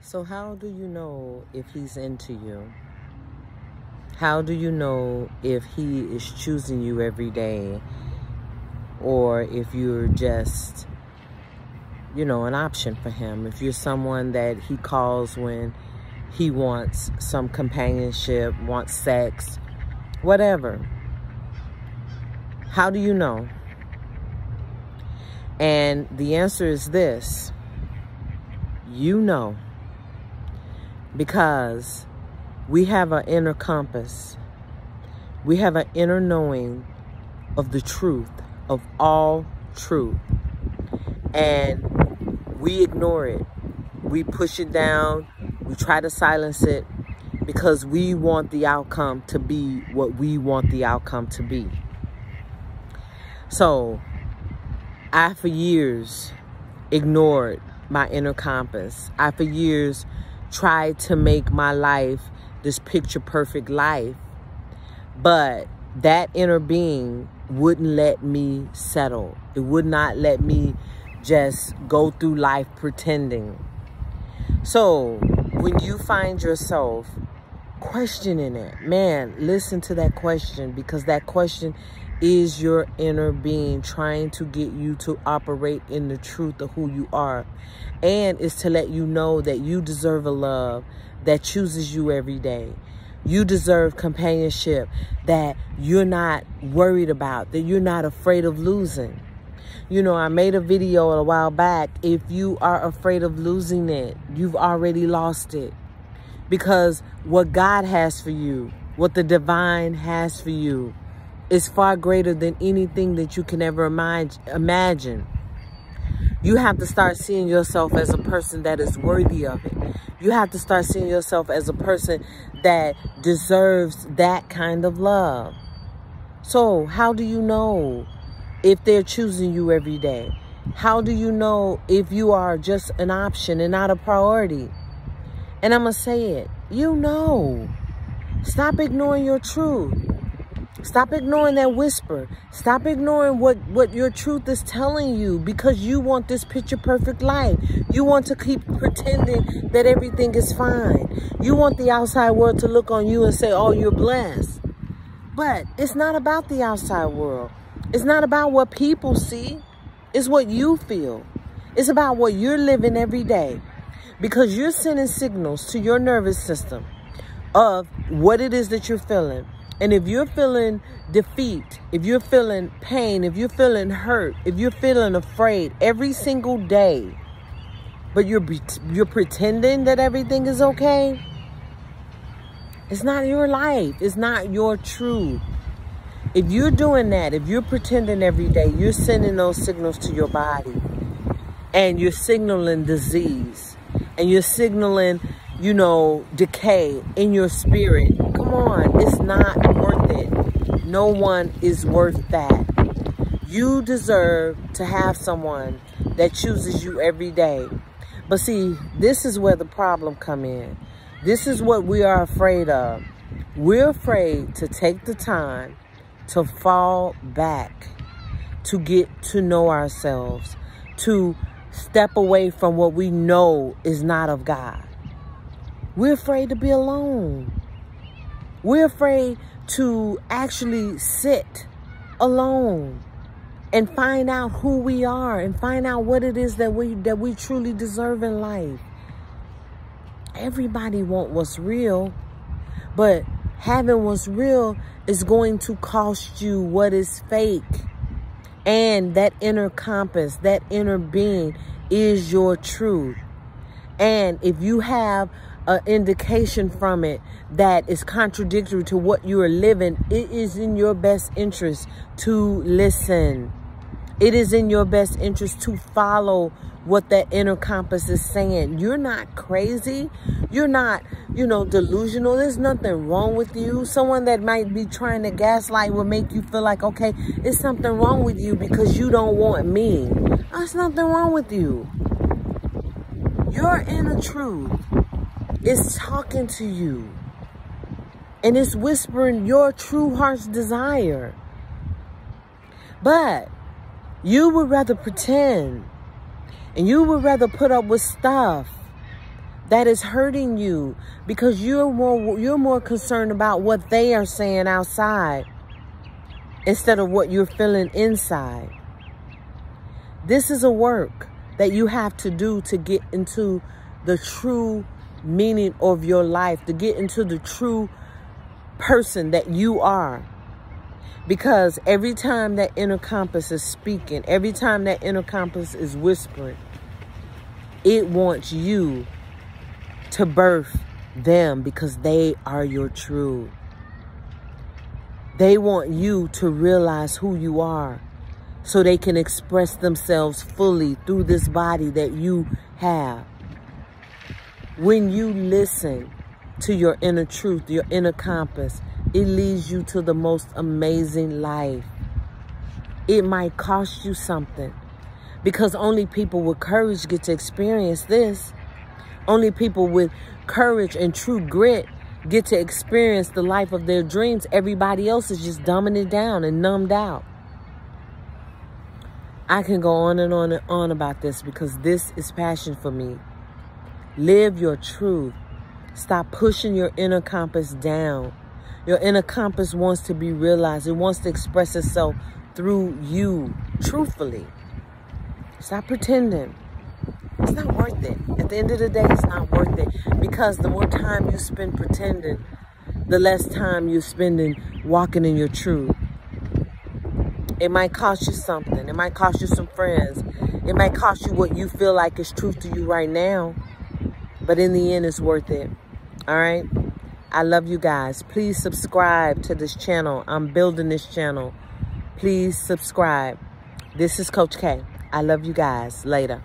So how do you know if he's into you? How do you know if he is choosing you every day, or if you're just, an option for him? If you're someone that he calls when he wants some companionship, wants sex, whatever. How do you know? And the answer is this: you know. Because we have an inner compass. We have an inner knowing of the truth, of all truth. And we ignore it. We push it down. We try to silence it because we want the outcome to be what we want the outcome to be. So I, for years, ignored my inner compass. I, for years, tried to make my life this picture perfect life, but that inner being wouldn't let me settle. It would not let me just go through life pretending. So when you find yourself questioning it, man, listen to that question, because that question is your inner being trying to get you to operate in the truth of who you are. And it's to let you know that you deserve a love that chooses you every day. You deserve companionship that you're not worried about, that you're not afraid of losing. I made a video a while back. If you are afraid of losing it, you've already lost it. Because what God has for you, what the divine has for you, is far greater than anything that you can ever imagine. You have to start seeing yourself as a person that is worthy of it. You have to start seeing yourself as a person that deserves that kind of love. So how do you know if they're choosing you every day? How do you know if you are just an option and not a priority? And I'm going to say it. You know. Stop ignoring your truth. Stop ignoring that whisper. Stop ignoring what your truth is telling you, because you want this picture perfect life. You want to keep pretending that everything is fine. You want the outside world to look on you and say, oh, you're blessed. But it's not about the outside world. It's not about what people see. It's what you feel. It's about what you're living every day, because you're sending signals to your nervous system of what it is that you're feeling. And if you're feeling defeat, if you're feeling pain, if you're feeling hurt, if you're feeling afraid every single day, but you're pretending that everything is okay, it's not your life. It's not your truth. If you're doing that, if you're pretending every day, you're sending those signals to your body, and you're signaling disease, and you're signaling, decay in your spirit. Come on, it's not worth it. No one is worth that. You deserve to have someone that chooses you every day. But see, this is where the problem come in. This is what we are afraid of. We're afraid to take the time to fall back, to get to know ourselves, to step away from what we know is not of God. We're afraid to be alone. We're afraid to actually sit alone and find out who we are and find out what it is that we truly deserve in life. Everybody wants what's real, but having what's real is going to cost you what is fake. And that inner compass, that inner being is your truth. And if you have an indication from it that is contradictory to what you are living, it is in your best interest to listen. It is in your best interest to follow what that inner compass is saying. You're not crazy. You're not, delusional. There's nothing wrong with you. Someone that might be trying to gaslight will make you feel like, okay, it's something wrong with you because you don't want me. There's nothing wrong with you. Your inner truth is talking to you, and it's whispering your true heart's desire. But you would rather pretend, and you would rather put up with stuff that is hurting you because you're more concerned about what they are saying outside instead of what you're feeling inside. This is a work that you have to do to get into the true meaning of your life, to get into the true person that you are. Because every time that inner compass is speaking, every time that inner compass is whispering, it wants you to birth them because they are your true. They want you to realize who you are so they can express themselves fully through this body that you have. When you listen to your inner truth, your inner compass, it leads you to the most amazing life. It might cost you something because only people with courage get to experience this. Only people with courage and true grit get to experience the life of their dreams. Everybody else is just dumbing it down and numbed out. I can go on and on and on about this because this is passion for me. Live your truth. Stop pushing your inner compass down. Your inner compass wants to be realized. It wants to express itself through you, truthfully. Stop pretending. It's not worth it. At the end of the day, it's not worth it. Because the more time you spend pretending, the less time you're spending walking in your truth. It might cost you something. It might cost you some friends. It might cost you what you feel like is truth to you right now. But in the end, it's worth it. All right? I love you guys. Please subscribe to this channel. I'm building this channel. Please subscribe. This is Coach K. I love you guys. Later.